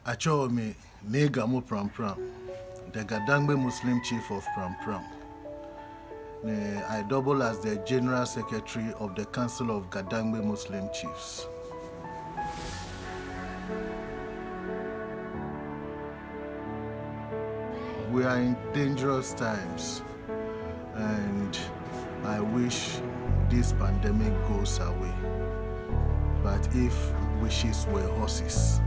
Achomi Nii Gamu Prampram, the Gadangbe Muslim chief of Prampram. I double as the General Secretary of the Council of Gadangbe Muslim Chiefs. We are in dangerous times, and I wish this pandemic goes away. But if wishes were horses,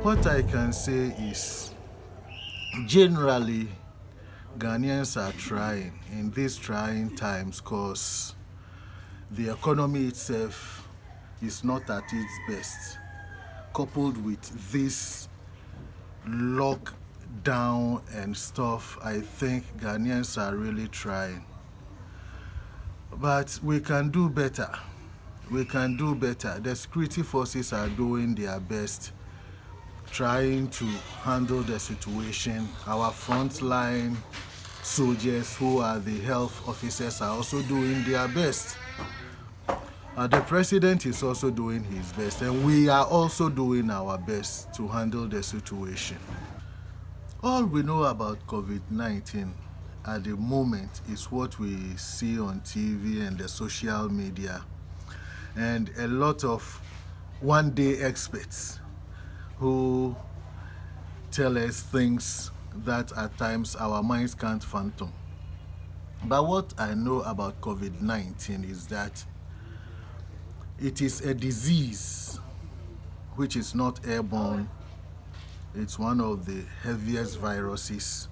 what I can say is, generally, Ghanaians are trying in these trying times because the economy itself is not at its best. Coupled with this lockdown and stuff, I think Ghanaians are really trying. But we can do better. We can do better. The security forces are doing their best, trying to handle the situation. Our frontline soldiers, who are the health officers, are also doing their best. The president is also doing his best, and we are also doing our best to handle the situation. All we know about COVID-19 at the moment is what we see on TV and the social media, and a lot of one-day experts who tell us things that at times our minds can't fathom. But what I know about COVID-19 is that it is a disease which is not airborne. It's one of the heaviest viruses.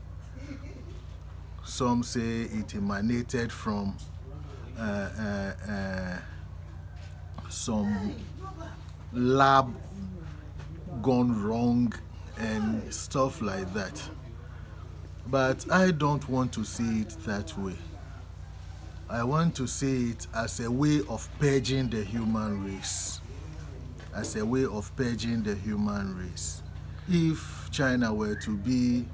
Some say it emanated from some lab gone wrong and stuff like that. But I don't want to see it that way. I want to see it as a way of purging the human race. As a way of purging the human race. If China were to be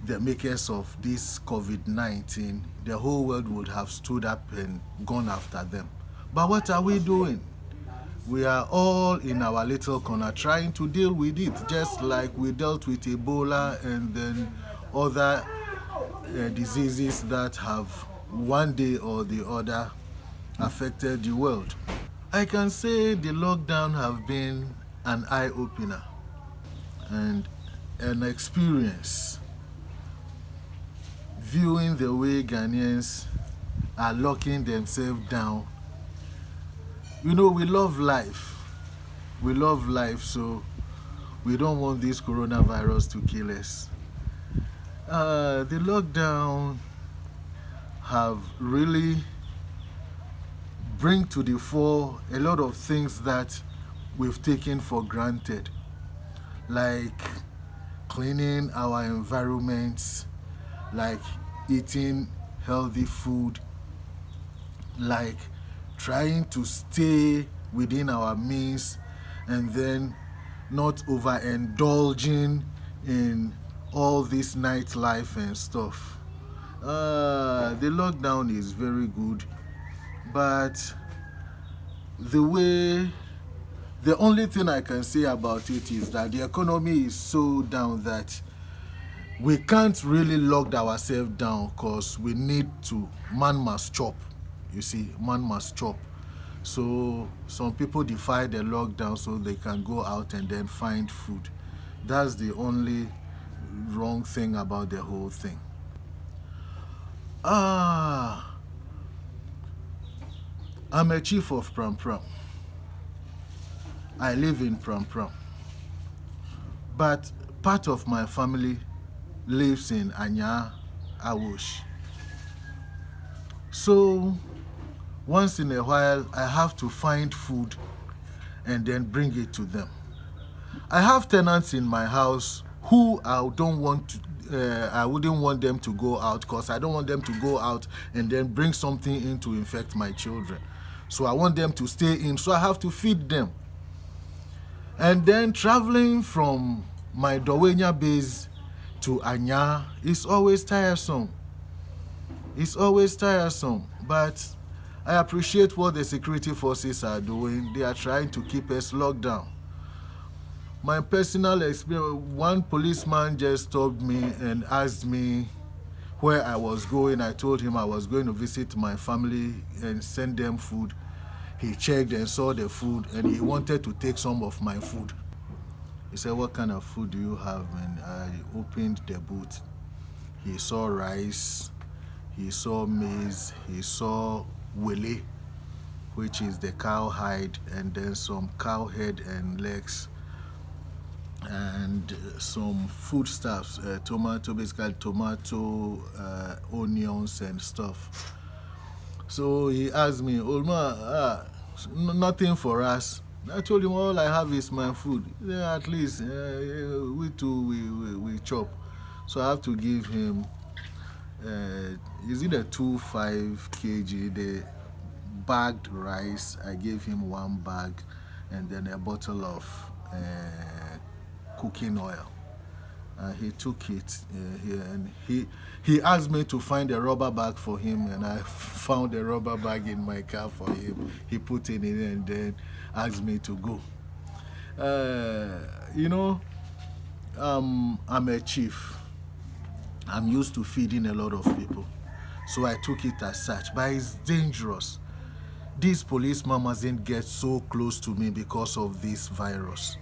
the makers of this COVID-19, the whole world would have stood up and gone after them. But what are we doing? We are all in our little corner trying to deal with it, just like we dealt with Ebola and then other diseases that have one day or the other affected the world. I can say the lockdown have been an eye-opener and an experience, viewing the way Ghanaians are locking themselves down. You know, we love life. We love life, so we don't want this coronavirus to kill us. The lockdown have really bring to the fore a lot of things that we've taken for granted, like cleaning our environments, like eating healthy food, like trying to stay within our means and then not overindulging in all this nightlife and stuff. The lockdown is very good, but the only thing I can say about it is that the economy is so down that we can't really lock ourselves down because we need to, man must chop. You see, man must chop. So some people defy the lockdown so they can go out and then find food. That's the only wrong thing about the whole thing. I'm a chief of Prampram. I live in Prampram. But part of my family lives in Anya, Awosh. So once in a while, I have to find food and then bring it to them. I have tenants in my house who I wouldn't want them to go out because I don't want them to go out and then bring something in to infect my children. So I want them to stay in, so I have to feed them. And then traveling from my Dowenya base to Anya is always tiresome. It's always tiresome, but I appreciate what the security forces are doing. They are trying to keep us locked down. My personal experience, one policeman just stopped me and asked me where I was going. I told him I was going to visit my family and send them food. He checked and saw the food, and he wanted to take some of my food. He said, "What kind of food do you have?" And I opened the boot. He saw rice, he saw maize, he saw wele, which is the cow hide, and then some cow head and legs, and some foodstuffs, basically tomato, onions and stuff. So he asked me, "Olma, nothing for us." I told him all I have is my food. Yeah, at least we too we chop. So I have to give him, is it a 2.5 kg, the bagged rice. I gave him one bag and then a bottle of cooking oil. He took it and he asked me to find a rubber bag for him, and I found a rubber bag in my car for him. He put it in and then asked me to go. I'm a chief. I'm used to feeding a lot of people, so I took it as such. But it's dangerous. This policeman mustn't get so close to me because of this virus.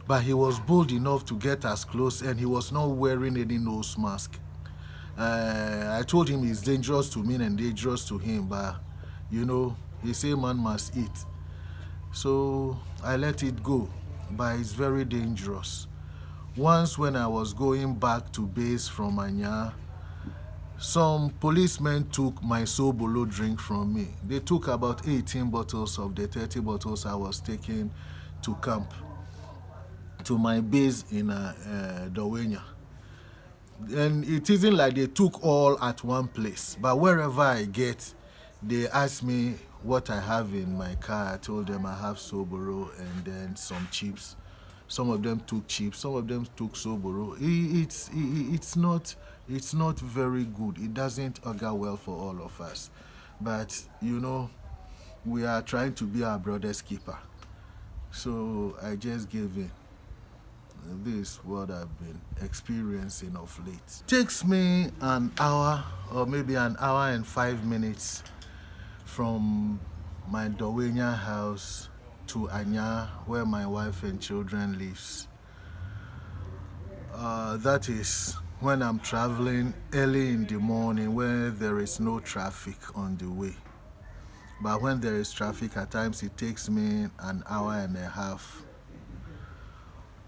But he was bold enough to get as close, and he was not wearing any nose mask. I told him it's dangerous to me and dangerous to him, but he say man must eat. So I let it go, but it's very dangerous. Once when I was going back to base from Anya, some policemen took my Sobolo drink from me. They took about 18 bottles of the 30 bottles I was taking to camp, to my base in Dawenya. And it isn't like they took all at one place, but wherever I get, they ask me what I have in my car. I told them I have Soboro and then some chips. Some of them took chips, some of them took Soboro. It's not very good. It doesn't augur well for all of us. But we are trying to be our brother's keeper. So I just gave in. This is what I've been experiencing of late. It takes me an hour or maybe an hour and 5 minutes from my Dawenya house to Anya, where my wife and children lives. That is when I'm traveling early in the morning, where there is no traffic on the way. But when there is traffic, at times it takes me an hour and a half.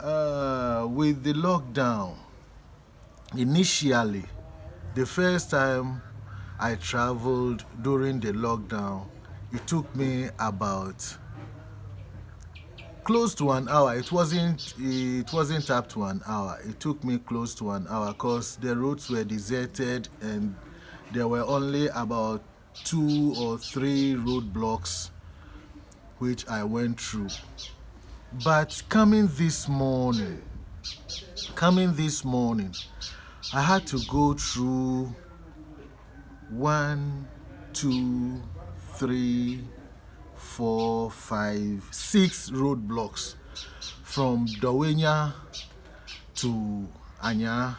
With the lockdown, initially, the first time I traveled during the lockdown, it took me about close to an hour. It wasn't up to an hour. It took me close to an hour because the roads were deserted and there were only about 2 or 3 roadblocks which I went through. But coming this morning, I had to go through 1, 2, 3, 4, 5, 6 roadblocks from Dawenya to Anya,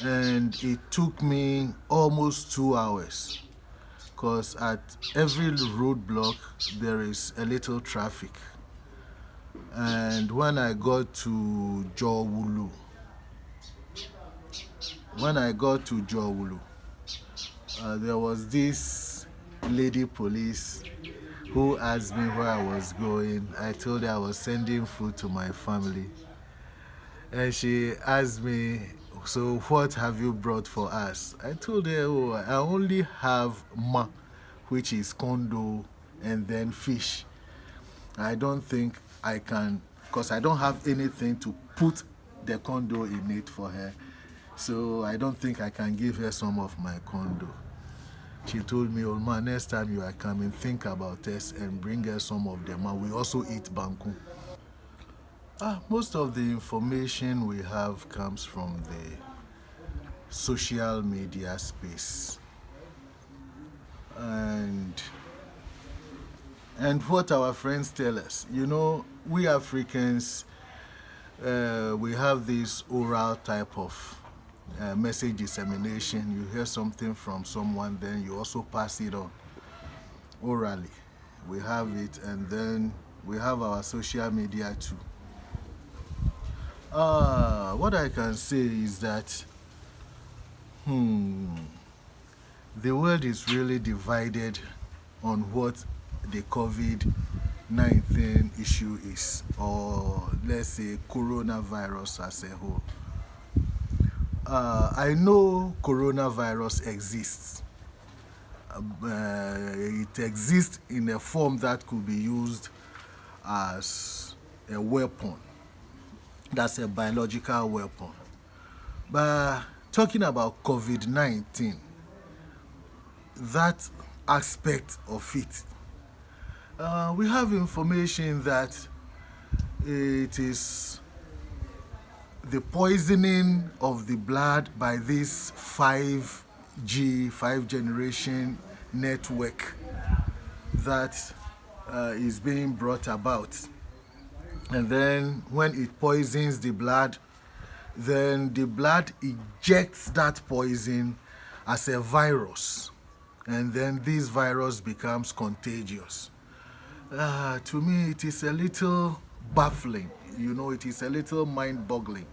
and it took me almost 2 hours because at every roadblock there is a little traffic. And when I got to Jawulu, there was this lady police who asked me where I was going. I told her I was sending food to my family. And she asked me, "So what have you brought for us?" I told her, "Oh, I only have ma, which is kondo, and then fish. I don't think I can, because I don't have anything to put the kondo in it for her. So I don't think I can give her some of my kondo." She told me, "Olma, next time you are coming, think about us and bring her some of them. And we also eat banku." Most of the information we have comes from the social media space. And And what our friends tell us, we Africans, we have this oral type of message dissemination. You hear something from someone, then you also pass it on orally. We have it, and then we have our social media too. What I can say is that the world is really divided on what the COVID-19 issue is, or let's say coronavirus as a whole. I know coronavirus exists. It exists in a form that could be used as a weapon. That's a biological weapon. But talking about COVID-19, that aspect of it, we have information that it is the poisoning of the blood by this 5G, 5 generation network that is being brought about. And then when it poisons the blood, then the blood ejects that poison as a virus. And then this virus becomes contagious. To me, it is a little baffling. It is a little mind-boggling.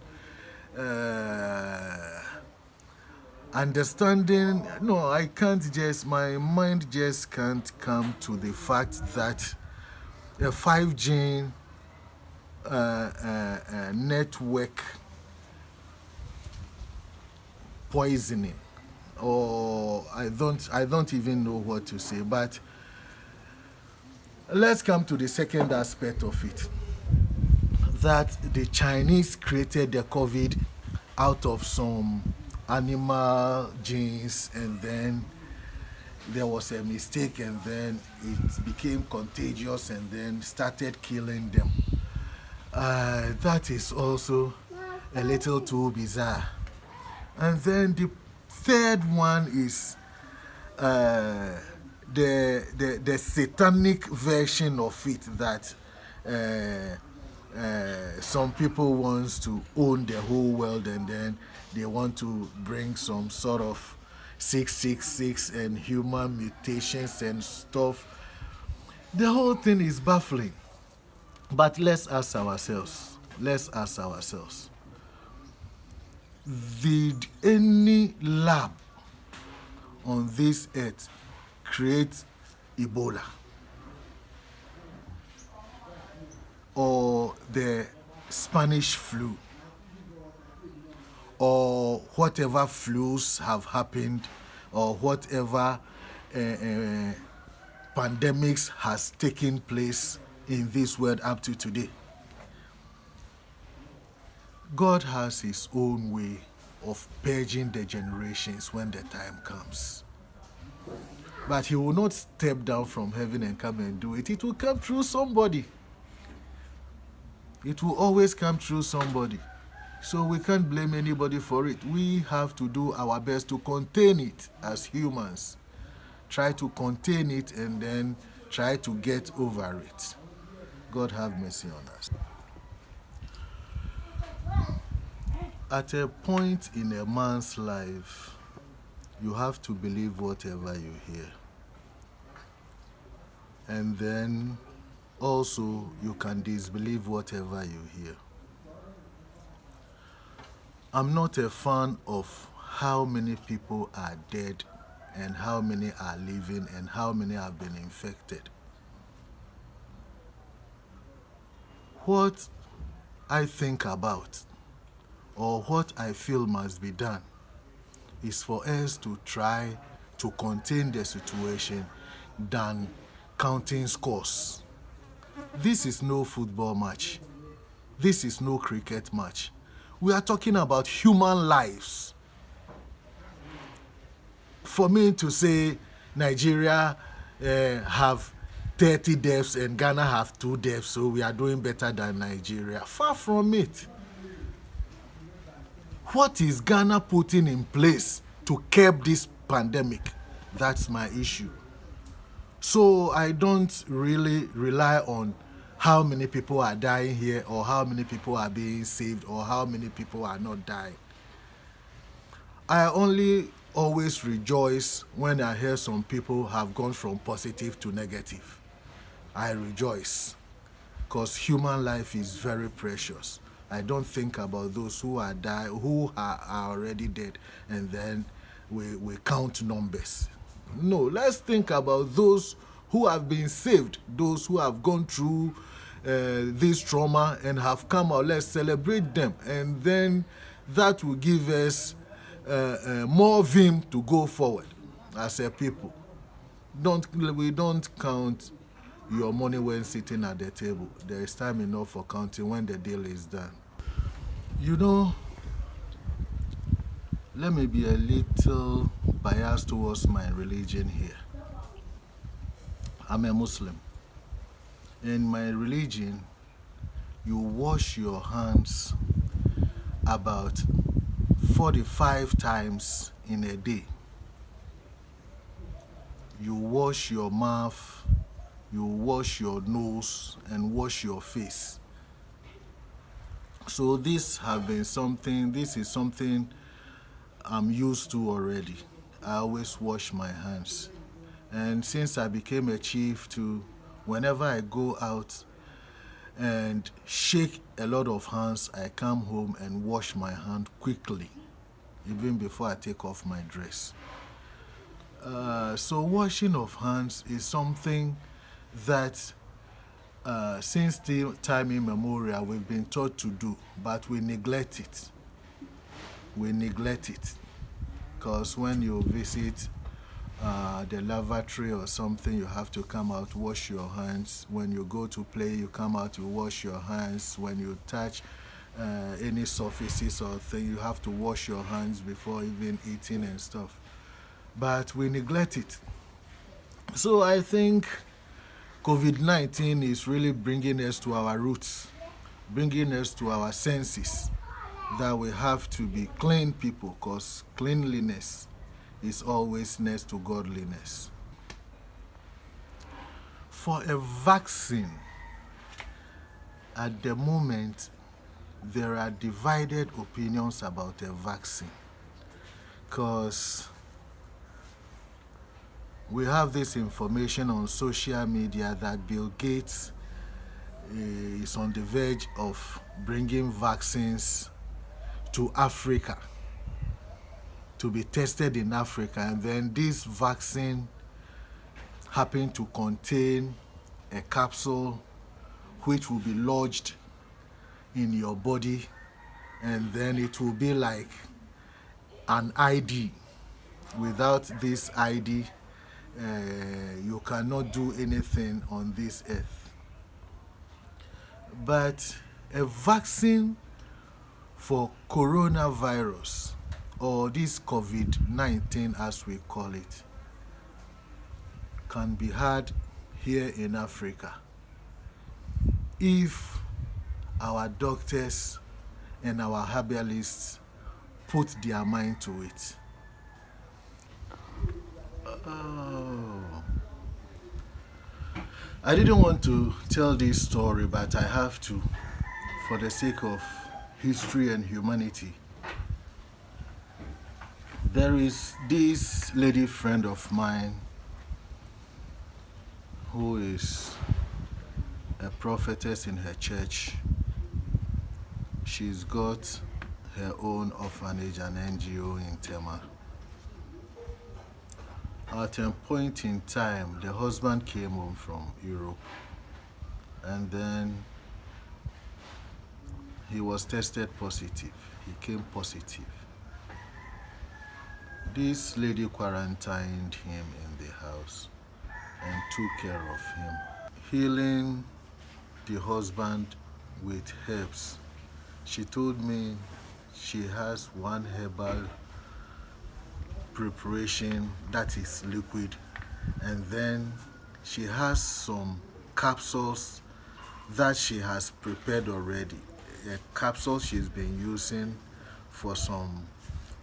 Understanding, no, my mind just can't come to the fact that a 5G network poisoning, or I don't even know what to say. But let's come to the second aspect of it, that the Chinese created the COVID out of some animal genes, and then there was a mistake, and then it became contagious and then started killing them. That is also a little too bizarre. And then the third one is the satanic version of it, that some people want to own the whole world, and then they want to bring some sort of 666 and human mutations and stuff. The whole thing is baffling. But let's ask ourselves, did any lab on this earth create Ebola or the Spanish flu or whatever flus have happened, or whatever pandemics has taken place in this world up to today? God has his own way of purging the generations when the time comes. But he will not step down from heaven and come and do it. It will come through somebody. It will always come through somebody. So we can't blame anybody for it. We have to do our best to contain it as humans. Try to contain it and then try to get over it. God have mercy on us. At a point in a man's life, you have to believe whatever you hear. And then also you can disbelieve whatever you hear. I'm not a fan of how many people are dead and how many are living and how many have been infected. What I think about, or what I feel must be done, is for us to try to contain the situation than counting scores. This is no football match. This is no cricket match. We are talking about human lives. For me to say Nigeria have 30 deaths and Ghana have 2 deaths, so we are doing better than Nigeria, far from it. What is Ghana putting in place to curb this pandemic? That's my issue. So I don't really rely on how many people are dying here or how many people are being saved or how many people are not dying. I only always rejoice when I hear some people have gone from positive to negative. I rejoice because human life is very precious. I don't think about those who are already dead, and then we count numbers. No, let's think about those who have been saved, those who have gone through this trauma and have come out. Let's celebrate them, and then that will give us more vim to go forward as a people. We don't count your money when sitting at the table. There is time enough for counting when the deal is done. You know, let me be a little biased towards my religion here. I'm a Muslim. In my religion, you wash your hands about 45 times in a day. You wash your mouth, you wash your nose, and wash your face. So this is something I'm used to already. I always wash my hands. And since I became a chief too, whenever I go out and shake a lot of hands, I come home and wash my hand quickly, even before I take off my dress. So washing of hands is something that since the time immemorial we've been taught to do, but we neglect it. We neglect it because when you visit the lavatory or something, you have to come out, wash your hands. When you go to play, you come out, you wash your hands. When you touch any surfaces or thing, you have to wash your hands before even eating and stuff. But we neglect it. So I think COVID-19 is really bringing us to our roots, bringing us to our senses, that we have to be clean people, because cleanliness is always next to godliness. For a vaccine, at the moment, there are divided opinions about a vaccine, because we have this information on social media that Bill Gates is on the verge of bringing vaccines to Africa to be tested in Africa, and then this vaccine happened to contain a capsule which will be lodged in your body, and then it will be like an ID. Without this ID, you cannot do anything on this earth. But a vaccine for coronavirus, or this COVID-19 as we call it, can be had here in Africa if our doctors and our herbalists put their mind to it. I didn't want to tell this story, but I have to, for the sake of history and humanity. There is this lady friend of mine who is a prophetess in her church. She's got her own orphanage and NGO in Tema. At a point in time, the husband came home from Europe, and then he was tested positive. He came positive. This lady quarantined him in the house and took care of him, healing the husband with herbs. She told me she has one herbal preparation that is liquid, and then she has some capsules that she has prepared already, a capsule she's been using for some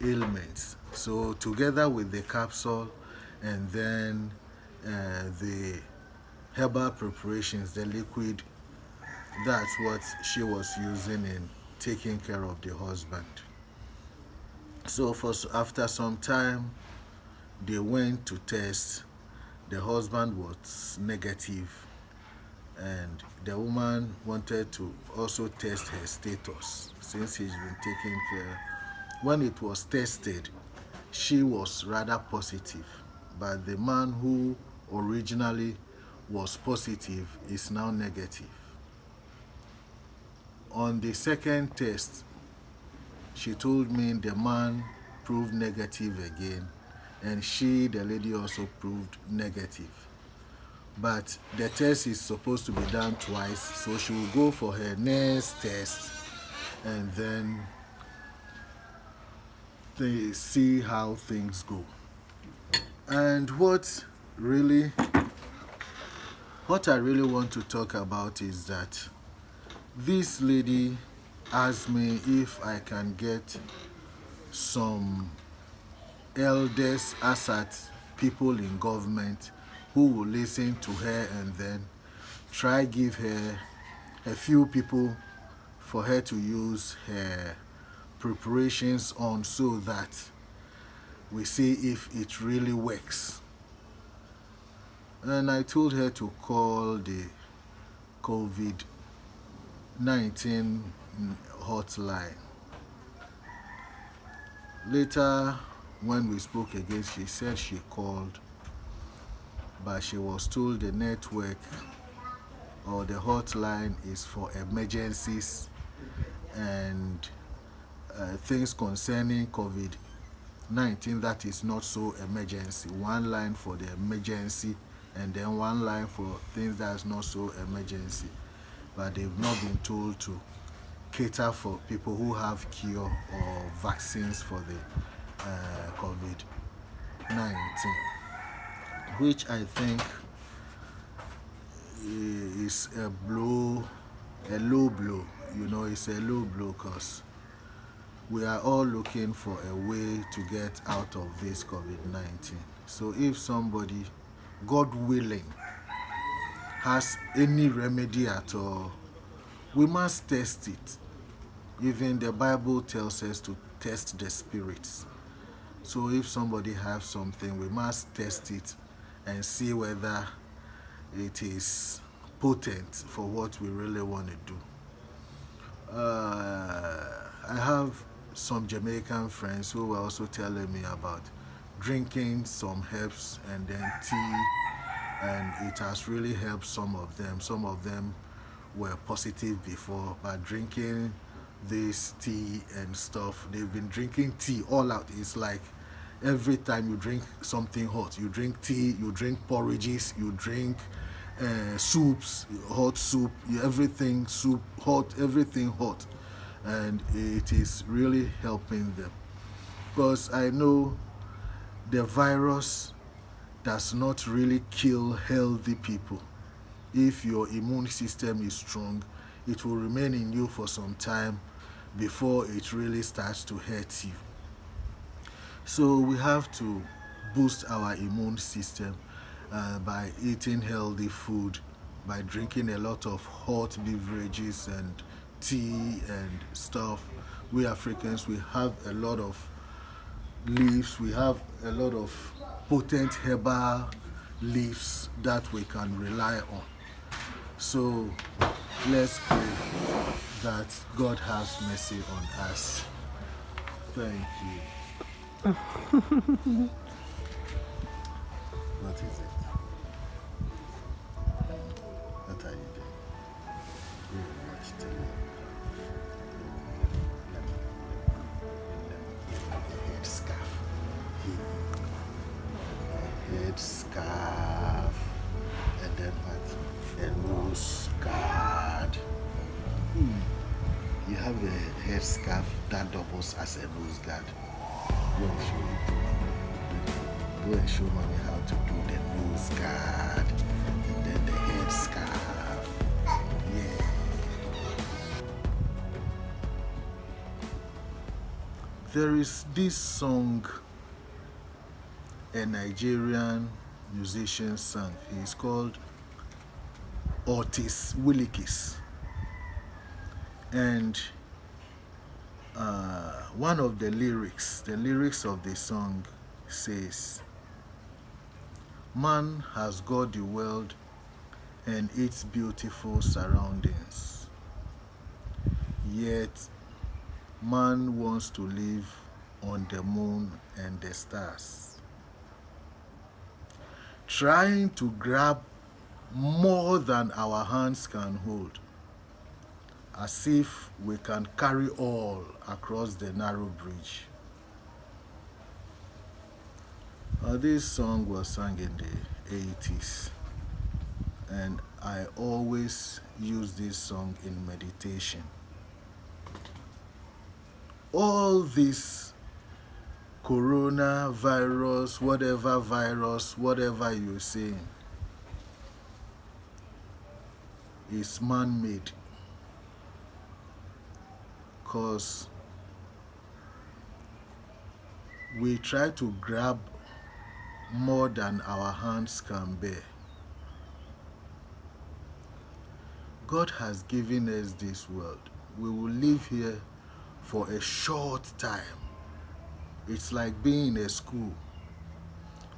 ailments. So together with the capsule and then the herbal preparations, the liquid, that's what she was using in taking care of the husband. So after some time, they went to test. The husband was negative, and the woman wanted to also test her status since he's been taking care. When it was tested, she was rather positive, but the man who originally was positive is now negative. On the second test, she told me the man proved negative again, and the lady, also proved negative. But the test is supposed to be done twice, so she will go for her next test and then they see how things go. And what I really want to talk about is that this lady asked me if I can get some elders, as people in government, who will listen to her and then try give her a few people for her to use her preparations on, so that we see if it really works. And I told her to call the COVID-19 hotline. Later, when we spoke again, she said she called, but she was told the network or the hotline is for emergencies and things concerning COVID-19 that is not so emergency. One line for the emergency and then one line for things that's not so emergency. But they've not been told to cater for people who have cure or vaccines for the COVID-19, which I think is a low blow. It's a low blow because we are all looking for a way to get out of this COVID-19. So if somebody, God willing, has any remedy at all, we must test it. Even the Bible tells us to test the spirits. So if somebody has something, we must test it and see whether it is potent for what we really want to do. I have some Jamaican friends who were also telling me about drinking some herbs and then tea, and it has really helped some of them. Some of them were positive before, but drinking this tea and stuff, they've been drinking tea all out. It's like every time you drink something hot, you drink tea, you drink porridges, you drink soups, hot soup, everything soup, hot, everything hot. And it is really helping them. Because I know the virus does not really kill healthy people. If your immune system is strong, it will remain in you for some time before it really starts to hurt you. So we have to boost our immune system by eating healthy food, by drinking a lot of hot beverages and tea and stuff. We Africans, we have a lot of leaves, we have a lot of potent herbal leaves that we can rely on. So let's pray that God has mercy on us. Thank you. What is it? What are you doing? Go and watch TV. A head scarf. A head scarf. And then what? A nose guard. You have a head scarf that doubles as a nose guard. Go and show it to mommy. Go and show mommy how to do the nose guard and then the head scarf. Yeah. There is this song, a Nigerian musician sang. He's called Otis Willikis. And one of the lyrics of the song says, "Man has got the world and its beautiful surroundings, yet man wants to live on the moon and the stars, trying to grab more than our hands can hold, as if we can carry all across the narrow bridge." This song was sung in the 80s, and I always use this song in meditation. All this coronavirus, whatever you're saying, is man-made, because we try to grab more than our hands can bear. God has given us this world. We will live here for a short time. It's like being in a school.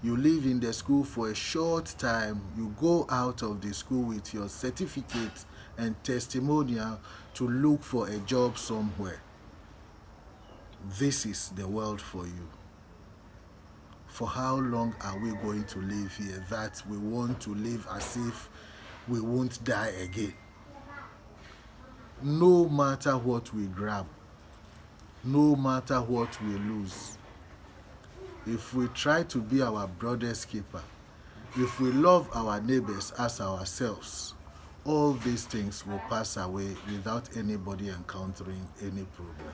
You live in the school for a short time. You go out of the school with your certificate and testimonial to look for a job somewhere. This is the world for you. For how long are we going to live here that we want to live as if we won't die again? No matter what we grab, no matter what we lose, if we try to be our brother's keeper, if we love our neighbors as ourselves, all these things will pass away without anybody encountering any problem.